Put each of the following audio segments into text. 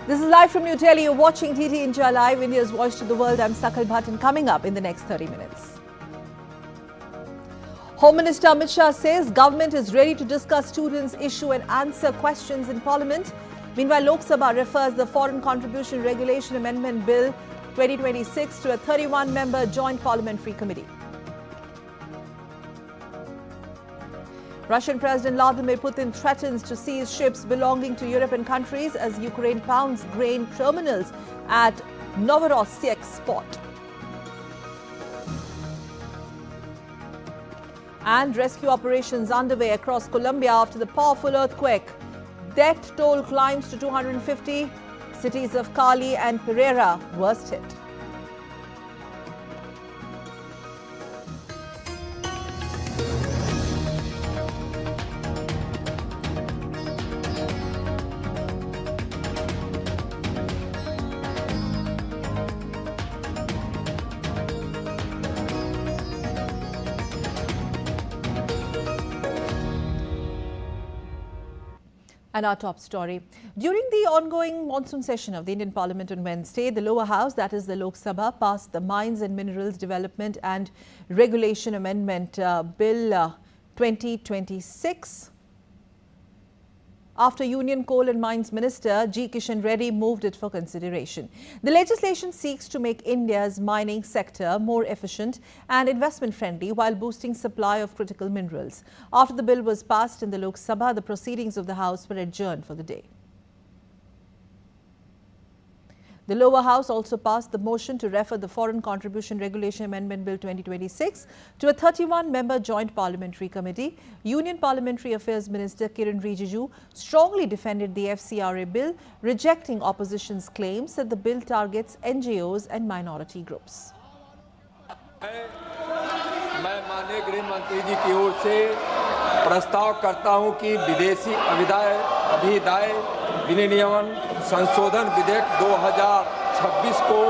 This is live from New Delhi. You're watching TT India Live, India's voice to the world. I'm Sakal Bhattan. Coming up in the next 30 minutes. Home Minister Amit Shah says government is ready to discuss students' issue and answer questions in Parliament. Meanwhile, Lok Sabha refers the Foreign Contribution Regulation Amendment Bill 2026 to a 31-member Joint Parliamentary Committee. Russian President Vladimir Putin threatens to seize ships belonging to European countries as Ukraine pounds grain terminals at Novorossiysk port. And rescue operations underway across Colombia after the powerful earthquake. Death toll climbs to 250. Cities of Cali and Pereira worst hit. And our top story. During the ongoing monsoon session of the Indian Parliament on Wednesday, the lower house, that is the Lok Sabha, passed the Mines and Minerals Development and Regulation Amendment Bill 2026. After Union Coal and Mines Minister G. Kishan Reddy moved it for consideration. The legislation seeks to make India's mining sector more efficient and investment friendly while boosting supply of critical minerals. After the bill was passed in the Lok Sabha, the proceedings of the House were adjourned for the day. The lower house also passed the motion to refer the Foreign Contribution Regulation Amendment Bill 2026 to a 31-member Joint Parliamentary Committee. Union Parliamentary Affairs Minister Kiran Rijiju strongly defended the FCRA bill, rejecting opposition's claims that the bill targets NGOs and minority groups. मैं माननीय गृह मंत्री जी की ओर से प्रस्ताव करता हूं कि विदेशी अभिदाय विनियमन संशोधन विधेयक 2026 को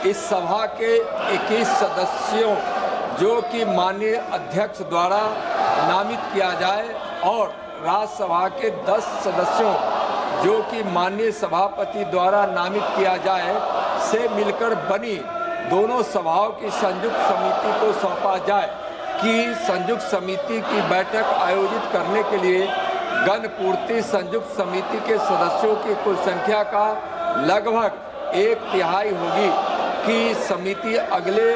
इस सभा के 21 सदस्यों जो कि माननीय अध्यक्ष द्वारा नामित किया जाए और राज्यसभा के 10 सदस्यों जो कि माननीय सभापति द्वारा नामित किया जाए से मिलकर बनी दोनों सभाओं की संयुक्त समिति को सौंपा जाए कि संयुक्त समिति की बैठक आयोजित करने के लिए गणपूर्ति संयुक्त समिति के सदस्यों की कुल संख्या का लगभग 1/3 होगी कि समिति अगले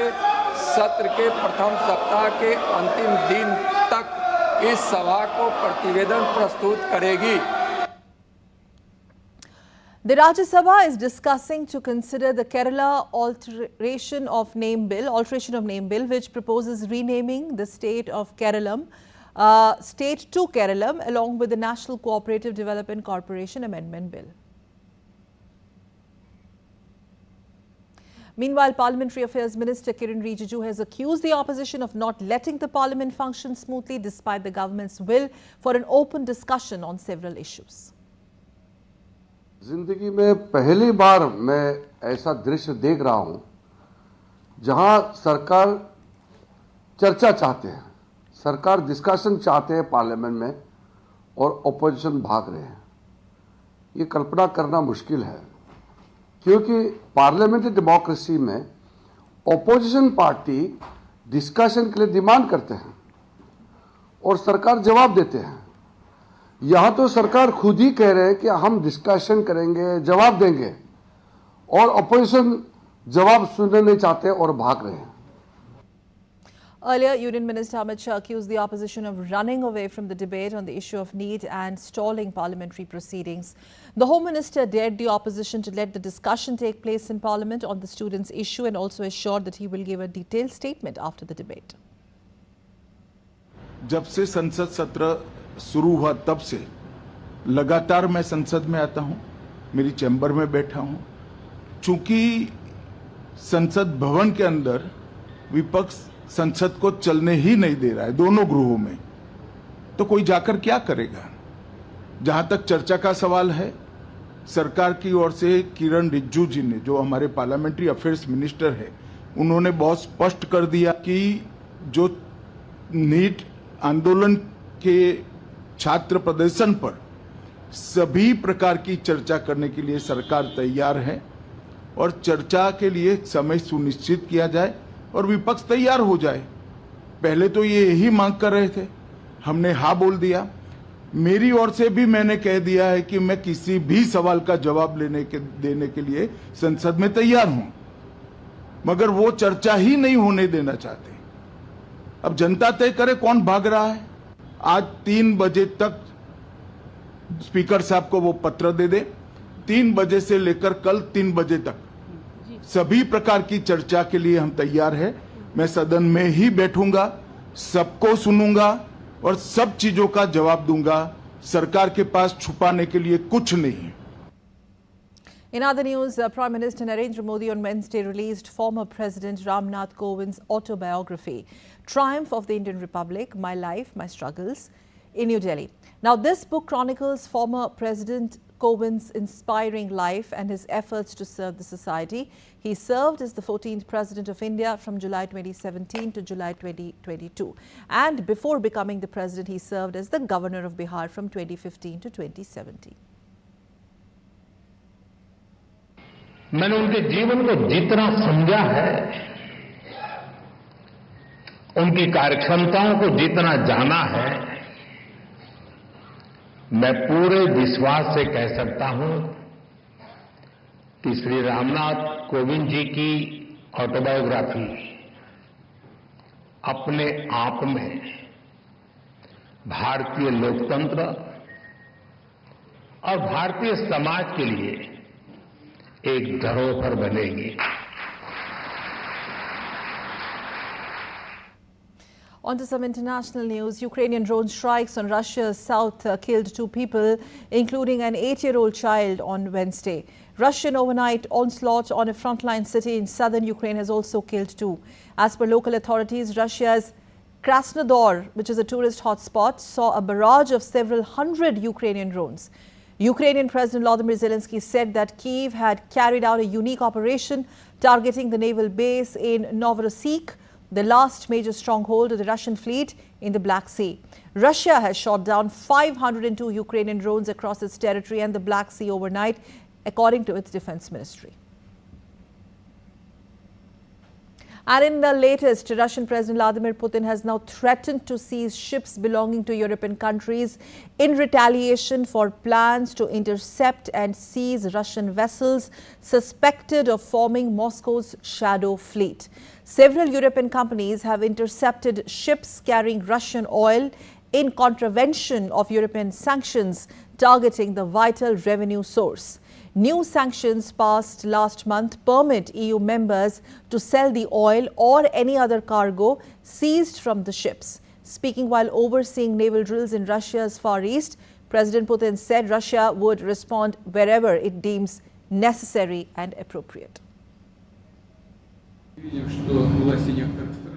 सत्र के प्रथम सप्ताह के अंतिम दिन तक इस सभा को प्रतिवेदन प्रस्तुत करेगी. The Rajya Sabha is discussing to consider the Kerala alteration of name bill, which proposes renaming the state of Keralam, state to Keralam, along with the National Cooperative Development Corporation Amendment Bill. Meanwhile, Parliamentary Affairs Minister Kiran Rijiju has accused the opposition of not letting the parliament function smoothly despite the government's will for an open discussion on several issues. जिंदगी में पहली बार मैं ऐसा दृश्य देख रहा हूं जहां सरकार चर्चा चाहते हैं, सरकार डिस्कशन चाहते हैं पार्लियामेंट में और ओपोजिशन भाग रहे हैं. ये कल्पना करना मुश्किल है क्योंकि पार्लियामेंट्री डेमोक्रेसी में ओपोजिशन पार्टी डिस्कशन के लिए डिमांड करते हैं और सरकार जवाब देते हैं. यहाँ तो सरकार खुद ही कह रहे हैं कि हम डिस्कशन करेंगे, जवाब देंगे और अपोजिशन जवाब सुनना नहीं चाहते और भाग रहे हैं. Earlier, Union Minister Amit Shah accused the opposition of running away from the debate on the issue of need and stalling parliamentary proceedings. The Home Minister dared the opposition to let the discussion take place in Parliament on the students' issue and also assured that he will give a detailed statement after the debate. जब से संसद सत्र शुरू हुआ तब से लगातार मैं संसद में आता हूं, मेरी चैम्बर में बैठा हूं. चूंकि संसद भवन के अंदर विपक्ष संसद को चलने ही नहीं दे रहा है दोनों गृहों में, तो कोई जाकर क्या करेगा. जहां तक चर्चा का सवाल है, सरकार की ओर से किरण रिजिजू जी ने, जो हमारे पार्लियामेंट्री अफेयर्स मिनिस्टर है, उन्होंने बहुत स्पष्ट कर दिया कि जो नीट आंदोलन के छात्र प्रदर्शन पर सभी प्रकार की चर्चा करने के लिए सरकार तैयार है और चर्चा के लिए समय सुनिश्चित किया जाए और विपक्ष तैयार हो जाए। पहले तो ये यही मांग कर रहे थे, हमने हाँ बोल दिया। मेरी ओर से भी मैंने कह दिया है कि मैं किसी भी सवाल का जवाब देने के लिए संसद में तैयार हूं, मगर वो चर्चा ही नहीं होने देना चाहते। अब जनता तय करे कौन भाग रहा है। आज 3 बजे तक स्पीकर साहब को वो पत्र दे दे, 3 बजे से लेकर कल 3 बजे तक सभी प्रकार की चर्चा के लिए हम तैयार हैं। मैं सदन में ही बैठूंगा, सबको सुनूंगा और सब चीजों का जवाब दूंगा। सरकार के पास छुपाने के लिए कुछ नहीं है। In other news, Prime Minister Narendra Modi on Wednesday released former President Ramnath Kovind's autobiography, Triumph of the Indian Republic, My Life, My Struggles, in New Delhi. Now, this book chronicles former President Kovind's inspiring life and his efforts to serve the society. He served as the 14th President of India from July 2017 to July 2022. And before becoming the President, he served as the Governor of Bihar from 2015 to 2017. मैंने उनके जीवन को जितना समझा है, उनकी कार्यक्षमताओं को जितना जाना है, मैं पूरे विश्वास से कह सकता हूं कि श्री रामनाथ कोविंद जी की ऑटोबायोग्राफी अपने आप में भारतीय लोकतंत्र और भारतीय समाज के लिए एक धरोहर बनेगी। On to some international news. Ukrainian drone strikes on Russia's south killed 2 people, including an 8-year-old child on Wednesday. Russian overnight onslaught on a frontline city in southern Ukraine has also killed 2. As per local authorities, Russia's Krasnodar, which is a tourist hotspot, saw a barrage of several hundred Ukrainian drones. Ukrainian President Volodymyr Zelensky said that Kyiv had carried out a unique operation targeting the naval base in Novorossiysk, the last major stronghold of the Russian fleet in the Black Sea. Russia has shot down 502 Ukrainian drones across its territory and the Black Sea overnight, according to its defense ministry. And in the latest, Russian President Vladimir Putin has now threatened to seize ships belonging to European countries in retaliation for plans to intercept and seize Russian vessels suspected of forming Moscow's shadow fleet. Several European companies have intercepted ships carrying Russian oil in contravention of European sanctions targeting the vital revenue source. New sanctions passed last month permit EU members to sell the oil or any other cargo seized from the ships. Speaking while overseeing naval drills in Russia's Far East, President Putin said Russia would respond wherever it deems necessary and appropriate.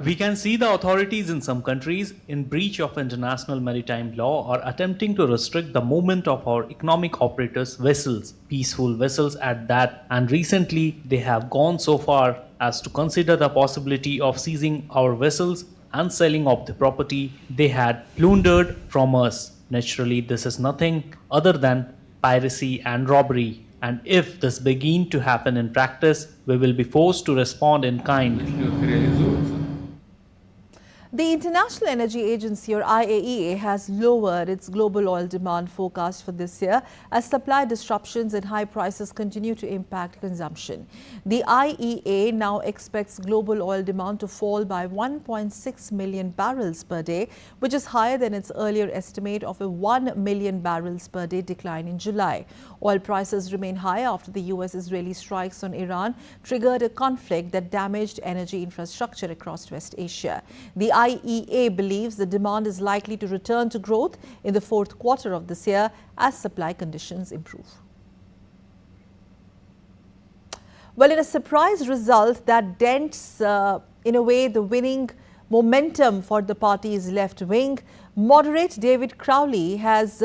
We can see the authorities in some countries, in breach of international maritime law, are attempting to restrict the movement of our economic operators' vessels, peaceful vessels at that, and recently they have gone so far as to consider the possibility of seizing our vessels and selling off the property they had plundered from us. Naturally, this is nothing other than piracy and robbery. And if this begins to happen in practice, we will be forced to respond in kind. The International Energy Agency, or IAEA, has lowered its global oil demand forecast for this year as supply disruptions and high prices continue to impact consumption. The IEA now expects global oil demand to fall by 1.6 million barrels per day, which is higher than its earlier estimate of a 1 million barrels per day decline in July. Oil prices remain high after the US-Israeli strikes on Iran triggered a conflict that damaged energy infrastructure across West Asia. The IEA believes the demand is likely to return to growth in the fourth quarter of this year as supply conditions improve. Well, in a surprise result that dents, in a way, the winning momentum for the party's left wing, moderate David Crowley has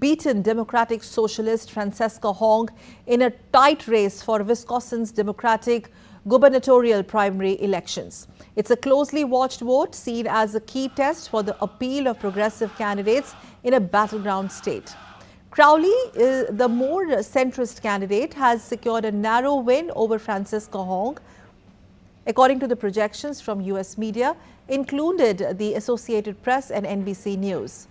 beaten Democratic Socialist Francesca Hong in a tight race for Wisconsin's Democratic gubernatorial primary elections. It's a closely watched vote seen as a key test for the appeal of progressive candidates in a battleground state. Crowley, the more centrist candidate, has secured a narrow win over Francisco Hong, according to the projections from US media, included the Associated Press and NBC News.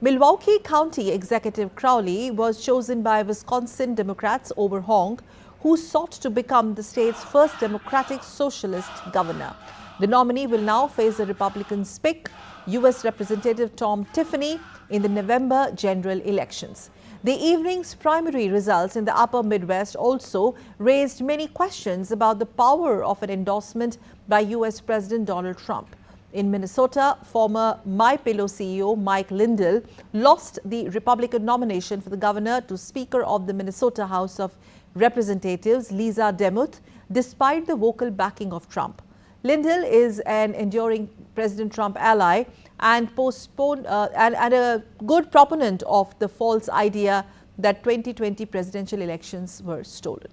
Milwaukee County Executive Crowley was chosen by Wisconsin Democrats over Hong, who sought to become the state's first Democratic Socialist governor. The nominee will now face the Republicans' pick, U.S. Representative Tom Tiffany, in the November general elections. The evening's primary results in the upper Midwest also raised many questions about the power of an endorsement by U.S. President Donald Trump. In Minnesota, former MyPillow CEO Mike Lindell lost the Republican nomination for the governor to Speaker of the Minnesota House of Representatives Lisa Demuth, despite the vocal backing of Trump. Lindell is an enduring President Trump ally and a good proponent of the false idea that 2020 presidential elections were stolen.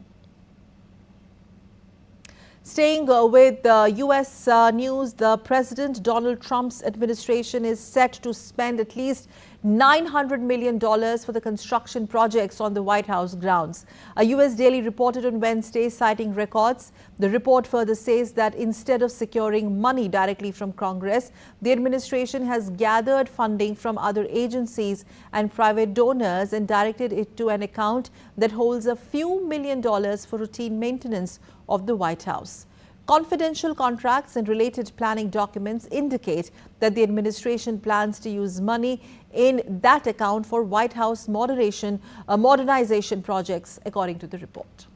Staying with U.S. news, the President Donald Trump's administration is set to spend at least $900 million for the construction projects on the White House grounds. A U.S. Daily reported on Wednesday, citing records. The report further says that instead of securing money directly from Congress, the administration has gathered funding from other agencies and private donors and directed it to an account that holds a few $1 million for routine maintenance of the White House. Confidential contracts and related planning documents indicate that the administration plans to use money in that account for White House modernization projects, according to the report.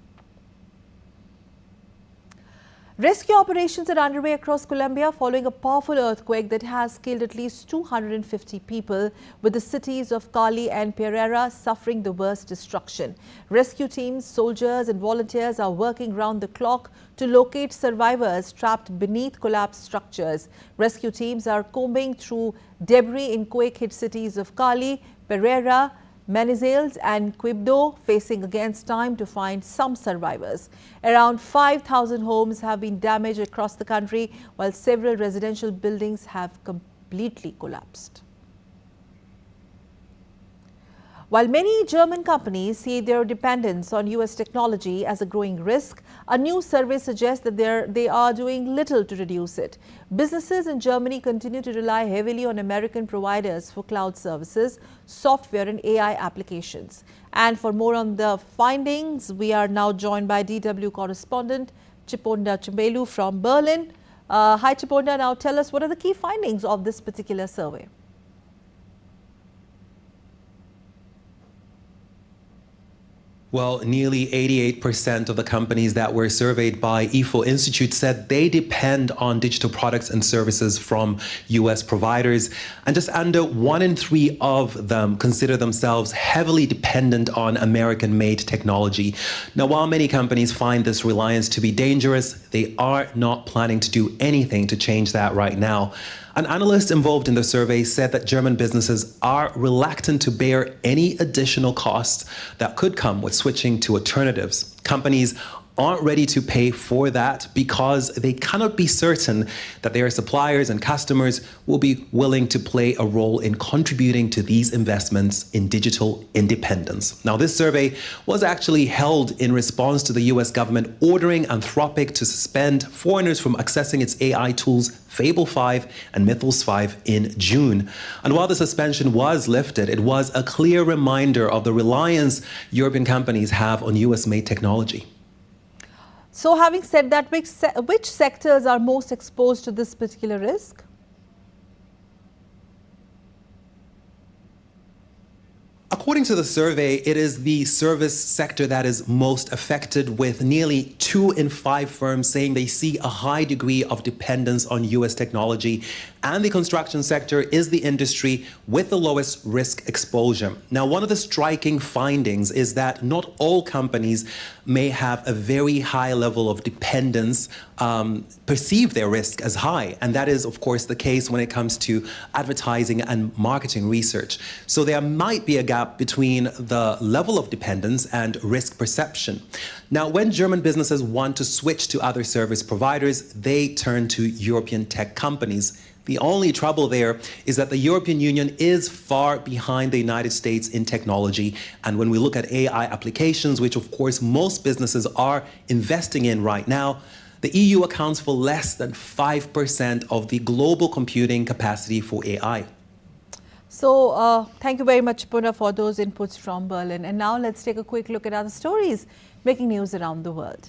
Rescue operations are underway across Colombia following a powerful earthquake that has killed at least 250 people, with the cities of Cali and Pereira suffering the worst destruction. Rescue teams, soldiers and volunteers are working round the clock to locate survivors trapped beneath collapsed structures. Rescue teams are combing through debris in quake-hit cities of Cali, Pereira, Manizales and Quibdó, facing against time to find some survivors. Around 5,000 homes have been damaged across the country, while several residential buildings have completely collapsed. While many German companies see their dependence on U.S. technology as a growing risk, a new survey suggests that they are doing little to reduce it. Businesses in Germany continue to rely heavily on American providers for cloud services, software and AI applications. And for more on the findings, we are now joined by DW correspondent Chiponda Chimbelu from Berlin. Hi Chiponda, now tell us, what are the key findings of this particular survey? Well, nearly 88% of the companies that were surveyed by IFO Institute said they depend on digital products and services from U.S. providers, and just under 1 in 3 of them consider themselves heavily dependent on American-made technology. Now, while many companies find this reliance to be dangerous, they are not planning to do anything to change that right now. An analyst involved in the survey said that German businesses are reluctant to bear any additional costs that could come with switching to alternatives. Companies aren't ready to pay for that because they cannot be certain that their suppliers and customers will be willing to play a role in contributing to these investments in digital independence. Now, this survey was actually held in response to the US government ordering Anthropic to suspend foreigners from accessing its AI tools Fable 5 and Mythos 5 in June. And while the suspension was lifted, it was a clear reminder of the reliance European companies have on US-made technology. So having said that, which sectors are most exposed to this particular risk? According to the survey, it is the service sector that is most affected, with nearly 2 in 5 firms saying they see a high degree of dependence on US technology. And the construction sector is the industry with the lowest risk exposure. Now, one of the striking findings is that not all companies may have a very high level of dependence, perceive their risk as high. And that is, of course, the case when it comes to advertising and marketing research. So there might be a gap between the level of dependence and risk perception. Now, when German businesses want to switch to other service providers, they turn to European tech companies. The only trouble there is that the European Union is far behind the United States in technology. And when we look at AI applications, which of course most businesses are investing in right now, the EU accounts for less than 5% of the global computing capacity for AI. So thank you very much, Puna, for those inputs from Berlin. And now let's take a quick look at other stories making news around the world.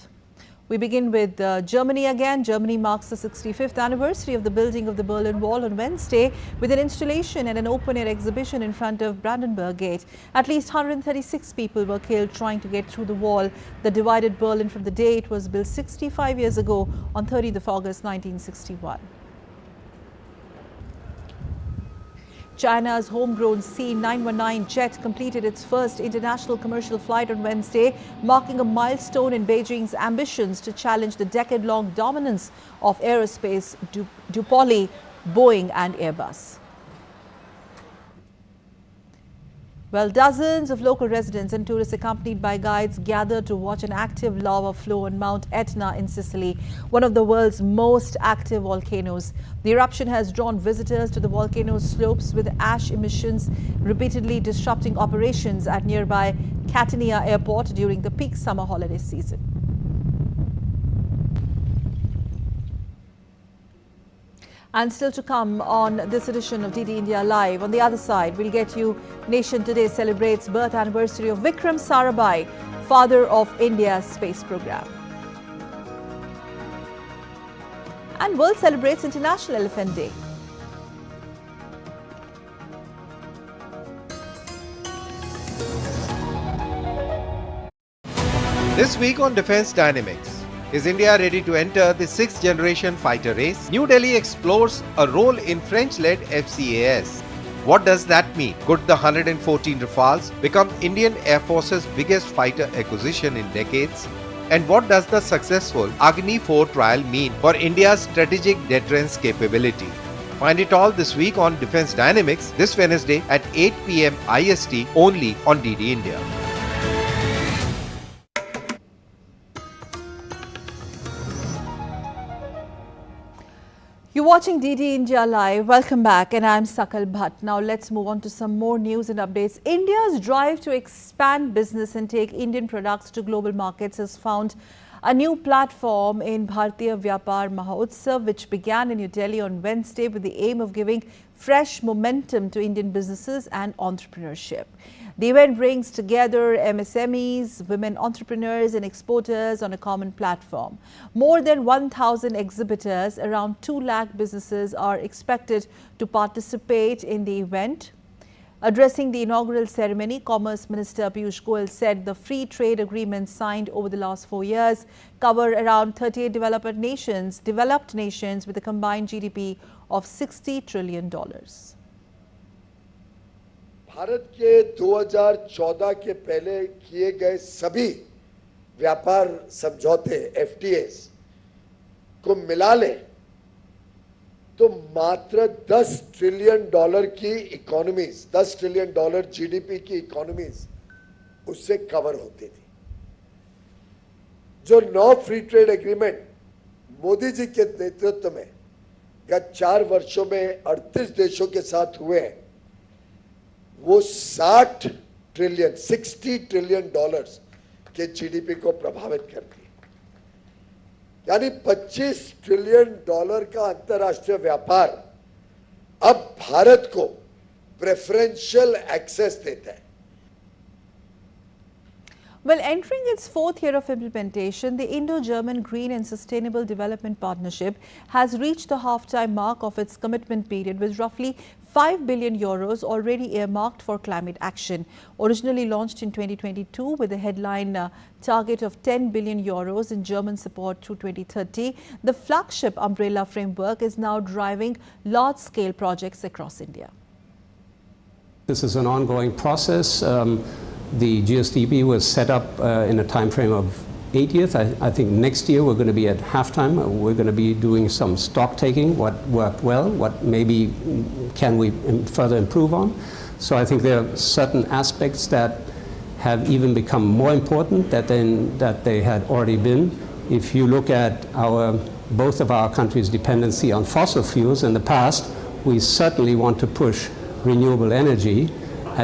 We begin with Germany again. Germany marks the 65th anniversary of the building of the Berlin Wall on Wednesday with an installation and an open-air exhibition in front of Brandenburg Gate. At least 136 people were killed trying to get through the wall that divided Berlin from the day it was built 65 years ago on 30th of August 1961. China's homegrown C919 jet completed its first international commercial flight on Wednesday, marking a milestone in Beijing's ambitions to challenge the decade-long dominance of aerospace duopoly Boeing and Airbus. Well, dozens of local residents and tourists accompanied by guides gathered to watch an active lava flow on Mount Etna in Sicily, one of the world's most active volcanoes. The eruption has drawn visitors to the volcano's slopes, with ash emissions repeatedly disrupting operations at nearby Catania Airport during the peak summer holiday season. And still to come on this edition of DD India Live. On the other side, we'll get you Nation Today celebrates birth anniversary of Vikram Sarabhai, father of India's space program. And world celebrates International Elephant Day. This week on Defense Dynamics. Is India ready to enter the 6th generation fighter race? New Delhi explores a role in French-led FCAS. What does that mean? Could the 114 Rafales become Indian Air Force's biggest fighter acquisition in decades? And what does the successful Agni 4 trial mean for India's strategic deterrence capability? Find it all this week on Defense Dynamics this Wednesday at 8 p.m. IST only on DD India. You're watching DD India Live. Welcome back, and I'm Sakal Bhatt. Now let's move on to some more news and updates. India's drive to expand business and take Indian products to global markets has found a new platform in Bharatiya Vyapar Mahotsav, which began in New Delhi on Wednesday with the aim of giving fresh momentum to Indian businesses and entrepreneurship. The event brings together MSMEs, women entrepreneurs and exporters on a common platform. More than 1,000 exhibitors, around 2 lakh businesses are expected to participate in the event. Addressing the inaugural ceremony, Commerce Minister Piyush Goyal said the free trade agreements signed over the last 4 years cover around 38 developed nations with a combined GDP of $60 trillion. Bharat के 2014 के पहले किए गए सभी व्यापार समझौते FTAs को मिला लें तो मात्र $10 ट्रिलियन की इकोनॉमीज, $10 ट्रिलियन GDP की इकोनॉमीज उससे कवर होती थी। जो 9 free trade agreement Modi ji के नेतृत्व में गत 4 वर्षों में 38 देशों के साथ हुए हैं, वो $60 ट्रिलियन के GDP को प्रभावित करती है। यानी $25 ट्रिलियन का अंतर्राष्ट्रीय व्यापार अब भारत को प्रेफरेंशियल एक्सेस देता है। Well, entering its 4th year of implementation, the Indo-German Green and Sustainable Development Partnership has reached the half-time mark of its commitment period, with roughly €5 billion already earmarked for climate action. Originally launched in 2022 with a headline target of €10 billion in German support through 2030, the flagship umbrella framework is now driving large-scale projects across India. This is an ongoing process. The GSDP was set up in a time frame of 8 years. I think next year we're going to be at halftime. We're going to be doing some stock taking, what worked well, what maybe can we further improve on. So I think there are certain aspects that have even become more important that they had already been. If you look at our both of our countries' dependency on fossil fuels. In the past, we certainly want to push renewable energy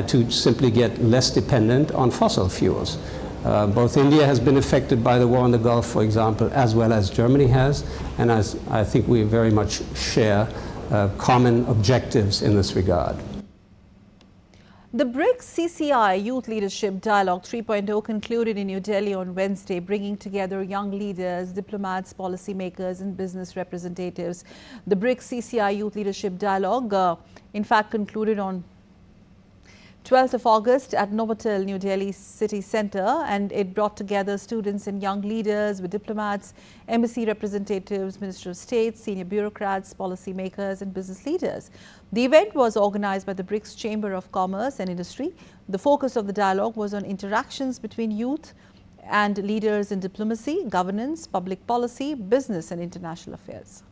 to simply get less dependent on fossil fuels. Both India has been affected by the war in the Gulf, for example, as well as Germany has, and I think we very much share common objectives in this regard. The BRICS CCI Youth Leadership Dialogue 3.0 concluded in New Delhi on Wednesday, bringing together young leaders, diplomats, policymakers and business representatives. The BRICS CCI Youth Leadership Dialogue, in fact, concluded on 12th of August at Novotel, New Delhi City Centre, and it brought together students and young leaders with diplomats, embassy representatives, Minister of State, senior bureaucrats, policymakers and business leaders. The event was organised by the BRICS Chamber of Commerce and Industry. The focus of the dialogue was on interactions between youth and leaders in diplomacy, governance, public policy, business and international affairs.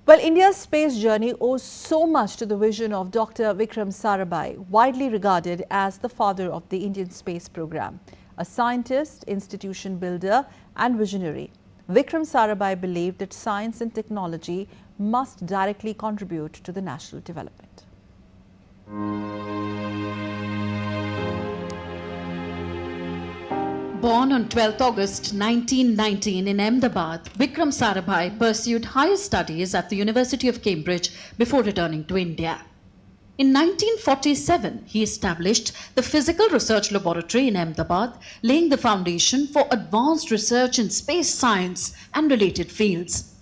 Well, India's space journey owes so much to the vision of Dr. Vikram Sarabhai, widely regarded as the father of the Indian space program. A scientist, institution builder and visionary, Vikram Sarabhai believed that science and technology must directly contribute to the national development. Born on 12th August 1919 in Ahmedabad, Vikram Sarabhai pursued higher studies at the University of Cambridge before returning to India. In 1947, he established the Physical Research Laboratory in Ahmedabad, laying the foundation for advanced research in space science and related fields.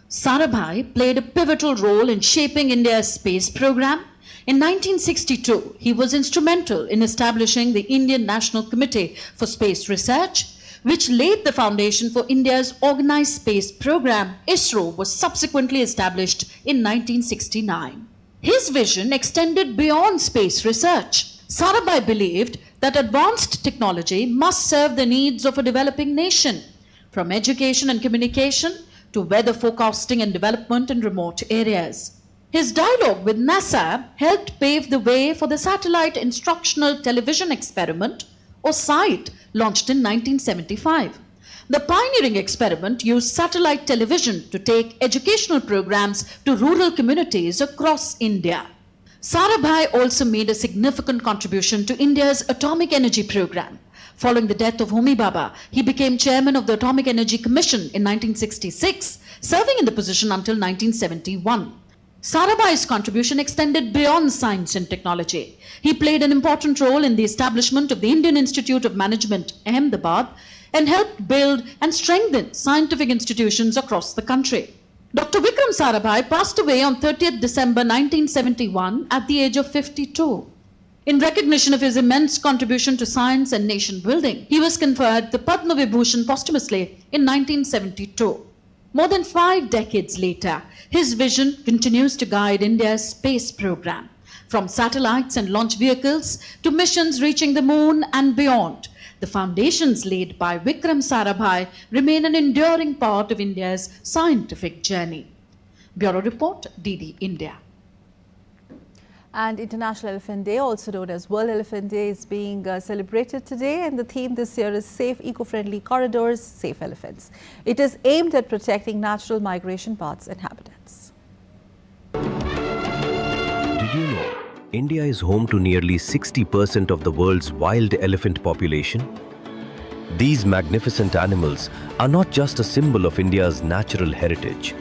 Sarabhai played a pivotal role in shaping India's space program. In 1962, he was instrumental in establishing the Indian National Committee for Space Research, which laid the foundation for India's organized space program. ISRO was subsequently established in 1969. His vision extended beyond space research. Sarabhai believed that advanced technology must serve the needs of a developing nation, from education and communication to weather forecasting and development in remote areas. His dialogue with NASA helped pave the way for the Satellite Instructional Television Experiment, or SITE, launched in 1975. The pioneering experiment used satellite television to take educational programs to rural communities across India. Sarabhai also made a significant contribution to India's atomic energy program. Following the death of Homi Bhabha, he became chairman of the Atomic Energy Commission in 1966, serving in the position until 1971. Sarabhai's contribution extended beyond science and technology. He played an important role in the establishment of the Indian Institute of Management, Ahmedabad, and helped build and strengthen scientific institutions across the country. Dr. Vikram Sarabhai passed away on 30th December 1971 at the age of 52. In recognition of his immense contribution to science and nation building, he was conferred the Padma Vibhushan posthumously in 1972. More than 5 decades later, his vision continues to guide India's space program. From satellites and launch vehicles to missions reaching the moon and beyond, the foundations laid by Vikram Sarabhai remain an enduring part of India's scientific journey. Bureau Report, DD India. And International Elephant Day, also known as World Elephant Day, is being celebrated today, and the theme this year is Safe Eco-Friendly Corridors, Safe Elephants. It is aimed at protecting natural migration paths and habitats. Did you know India is home to nearly 60% of the world's wild elephant population? These magnificent animals are not just a symbol of India's natural heritage.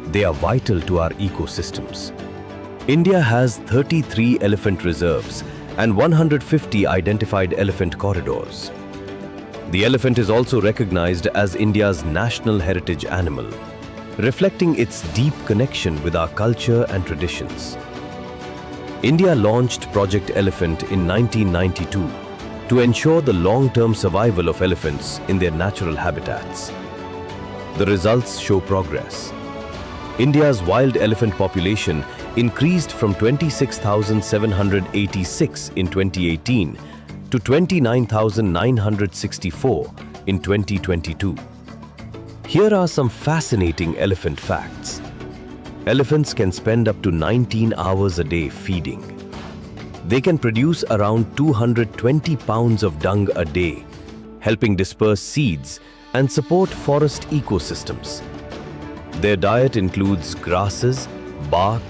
They are vital to our ecosystems. India has 33 elephant reserves and 150 identified elephant corridors. The elephant is also recognized as India's national heritage animal, reflecting its deep connection with our culture and traditions. India launched Project Elephant in 1992 to ensure the long-term survival of elephants in their natural habitats. The results show progress. India's wild elephant population increased from 26,786 in 2018 to 29,964 in 2022. Here are some fascinating elephant facts. Elephants can spend up to 19 hours a day feeding. They can produce around 220 pounds of dung a day, helping disperse seeds and support forest ecosystems. Their diet includes grasses, bark,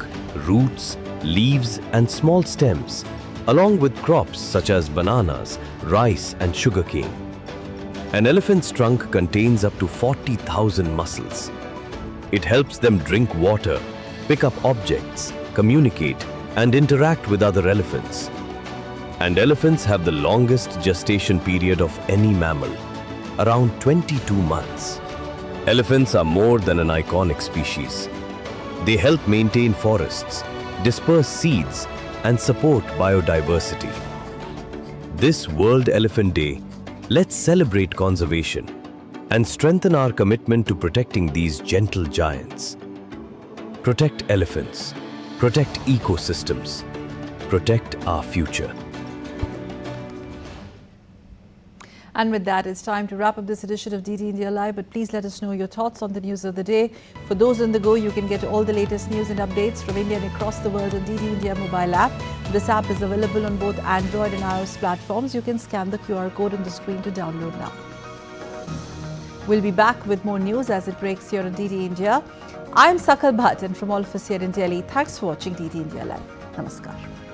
roots, leaves and small stems, along with crops such as bananas, rice and sugarcane. An elephant's trunk contains up to 40,000 muscles. It helps them drink water, pick up objects, communicate and interact with other elephants. And elephants have the longest gestation period of any mammal, around 22 months. Elephants are more than an iconic species. They help maintain forests, disperse seeds, and support biodiversity. This World Elephant Day, let's celebrate conservation and strengthen our commitment to protecting these gentle giants. Protect elephants, protect ecosystems, protect our future. And with that, it's time to wrap up this edition of DD India Live. But please let us know your thoughts on the news of the day. For those on the go, you can get all the latest news and updates from India and across the world on DD India mobile app. This app is available on both Android and iOS platforms. You can scan the QR code on the screen to download now. We'll be back with more news as it breaks here on DD India. I'm Sakal Bhatt, and from all of us here in Delhi, thanks for watching DD India Live. Namaskar.